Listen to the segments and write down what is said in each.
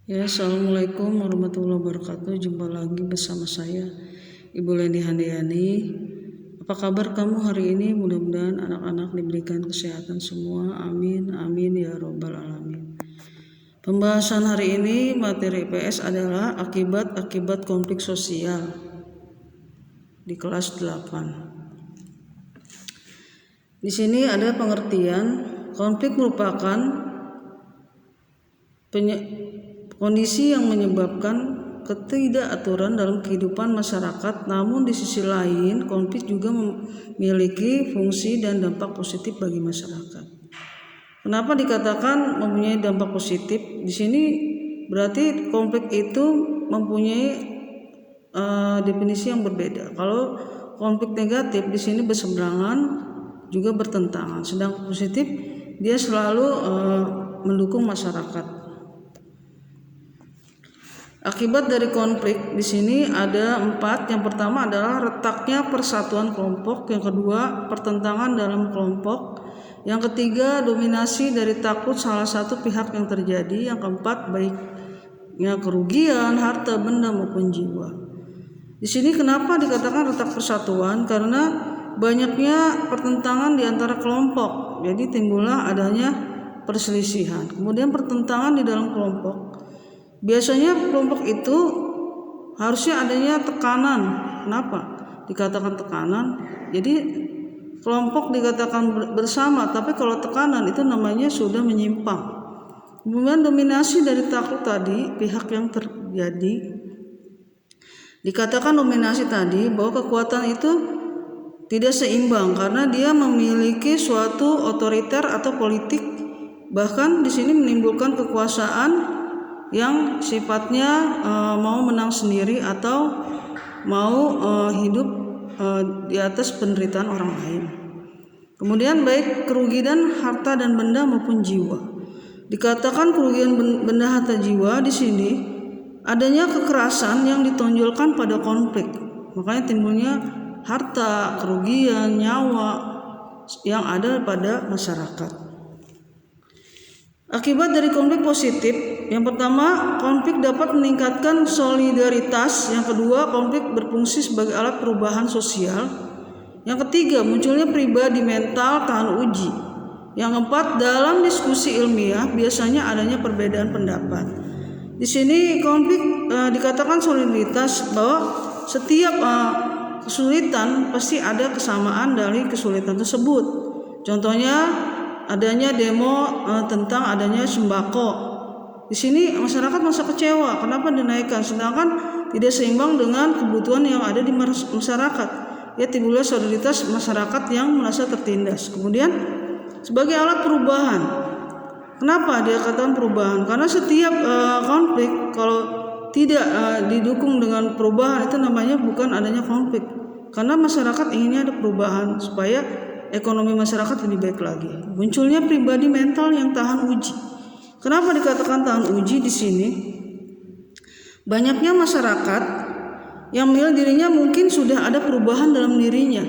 Ya, Assalamualaikum warahmatullahi wabarakatuh. Jumpa lagi bersama saya, Ibu Leni Handayani. Apa kabar kamu hari ini? Mudah-mudahan anak-anak diberikan kesehatan semua. Amin, amin ya robbal alamin. Pembahasan hari ini materi IPS adalah akibat-akibat konflik sosial di kelas 8. Di sini ada pengertian konflik merupakan kondisi yang menyebabkan ketidakaturan dalam kehidupan masyarakat, namun di sisi lain konflik juga memiliki fungsi dan dampak positif bagi masyarakat. Kenapa dikatakan mempunyai dampak positif? Di sini berarti konflik itu mempunyai definisi yang berbeda. Kalau konflik negatif di sini berseberangan juga bertentangan, sedang positif dia selalu mendukung masyarakat. Akibat dari konflik di sini ada 4. Yang pertama adalah retaknya persatuan kelompok. Yang kedua, pertentangan dalam kelompok. Yang ketiga, dominasi dari takut salah satu pihak yang terjadi. Yang keempat, baiknya kerugian harta, benda maupun jiwa. Di sini kenapa dikatakan retak persatuan? Karena banyaknya pertentangan di antara kelompok. Jadi timbullah adanya perselisihan. Kemudian pertentangan di dalam kelompok. Biasanya kelompok itu harusnya adanya tekanan. Kenapa dikatakan tekanan? Jadi kelompok dikatakan bersama, tapi kalau tekanan itu namanya sudah menyimpang. Kemudian dominasi dari takut tadi, pihak yang terjadi. Dikatakan dominasi tadi bahwa kekuatan itu tidak seimbang karena dia memiliki suatu otoriter atau politik. Bahkan di sini menimbulkan kekuasaan yang sifatnya mau menang sendiri atau mau hidup di atas penderitaan orang lain. Kemudian baik kerugian harta dan benda maupun jiwa. Dikatakan kerugian benda harta jiwa di sini adanya kekerasan yang ditonjolkan pada konflik. Makanya timbulnya harta, kerugian, nyawa yang ada pada masyarakat. Akibat dari konflik positif, yang pertama, konflik dapat meningkatkan solidaritas. Yang kedua, konflik berfungsi sebagai alat perubahan sosial. Yang ketiga, munculnya pribadi mental tahan uji. Yang keempat, dalam diskusi ilmiah biasanya adanya perbedaan pendapat. Di sini konflik dikatakan solidaritas bahwa setiap kesulitan pasti ada kesamaan dari kesulitan tersebut. Contohnya adanya demo tentang adanya sembako. Di sini masyarakat merasa kecewa, kenapa dinaikkan sedangkan tidak seimbang dengan kebutuhan yang ada di masyarakat. Ya, timbulnya solidaritas masyarakat yang merasa tertindas. Kemudian sebagai alat perubahan. Kenapa dia katakan perubahan? Karena setiap konflik kalau tidak didukung dengan perubahan itu namanya bukan adanya konflik. Karena masyarakat inginnya ada perubahan supaya ekonomi masyarakat lebih baik lagi. Munculnya pribadi mental yang tahan uji. Kenapa dikatakan tahan uji di sini? Banyaknya masyarakat yang menilai dirinya mungkin sudah ada perubahan dalam dirinya.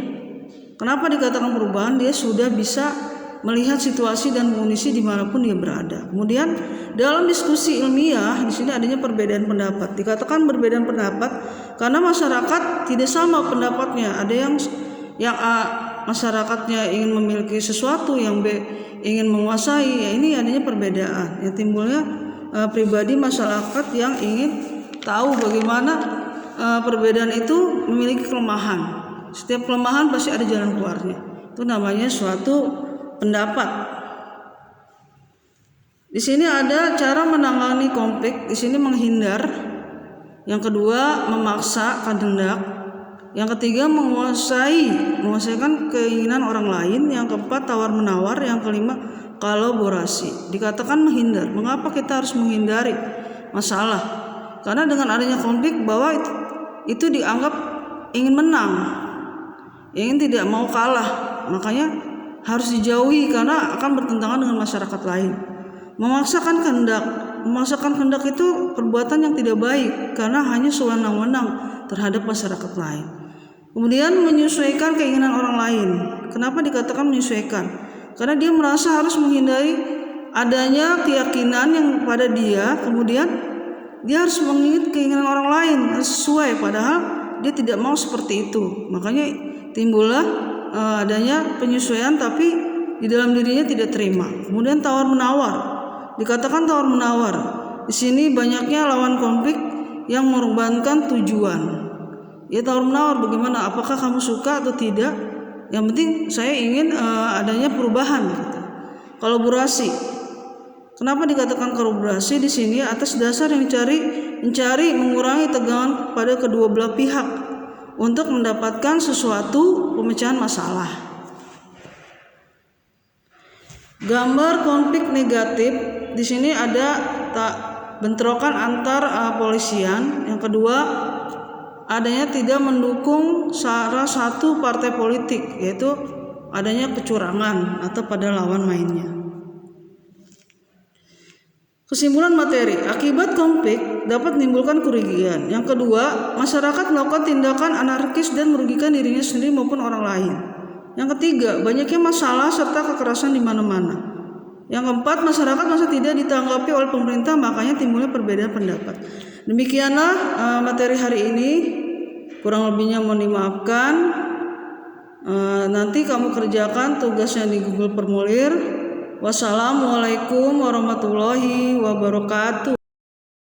Kenapa dikatakan perubahan? Dia sudah bisa melihat situasi dan kondisi dimanapun dia berada. Kemudian dalam diskusi ilmiah di sini adanya perbedaan pendapat. Dikatakan perbedaan pendapat karena masyarakat tidak sama pendapatnya. Ada yang A masyarakatnya ingin memiliki sesuatu, yang B ingin menguasai. Ya, ini adanya perbedaan. Ya, timbulnya pribadi masyarakat yang ingin tahu bagaimana perbedaan itu memiliki kelemahan. Setiap kelemahan pasti ada jalan keluarnya. Itu namanya suatu pendapat. Di sini ada cara menangani konflik. Di sini menghindar. Yang kedua, memaksa kehendak. Yang ketiga, menguasaikan keinginan orang lain. Yang keempat, tawar-menawar. Yang kelima, kolaborasi. Dikatakan menghindar. Mengapa kita harus menghindari masalah? Karena dengan adanya konflik bahwa itu dianggap ingin menang, ingin tidak mau kalah. Makanya harus dijauhi karena akan bertentangan dengan masyarakat lain. Memaksakan kehendak itu perbuatan yang tidak baik karena hanya sewenang-wenang terhadap masyarakat lain. Kemudian menyesuaikan keinginan orang lain. Kenapa dikatakan menyesuaikan? Karena dia merasa harus menghindari adanya keyakinan yang pada dia, kemudian Dia harus mengingat keinginan orang lain, harus sesuai, padahal dia tidak mau seperti itu. Makanya timbullah adanya penyesuaian tapi di dalam dirinya tidak terima. Kemudian tawar menawar. Dikatakan tawar menawar. Di sini banyaknya lawan konflik yang mengorbankan tujuan. Ya, tawar menawar, bagaimana? Apakah kamu suka atau tidak? Yang penting saya ingin adanya perubahan. Gitu. Kolaborasi. Kenapa dikatakan kolaborasi di sini? Atas dasar yang mencari mengurangi tegangan pada kedua belah pihak untuk mendapatkan sesuatu pemecahan masalah. Gambar konflik negatif di sini ada bentrokan antar polisian. Yang kedua, adanya tidak mendukung salah satu partai politik, yaitu adanya kecurangan atau pada lawan mainnya. Kesimpulan materi, akibat konflik dapat menimbulkan kerugian. Yang kedua, masyarakat melakukan tindakan anarkis dan merugikan dirinya sendiri maupun orang lain. Yang ketiga, banyaknya masalah serta kekerasan di mana-mana. Yang keempat, masyarakat masih tidak ditanggapi oleh pemerintah, makanya timbulnya perbedaan pendapat. Demikianlah materi hari ini. Kurang lebihnya mohon dimaafkan. Nanti kamu kerjakan tugasnya di Google Formulir. Wassalamualaikum warahmatullahi wabarakatuh.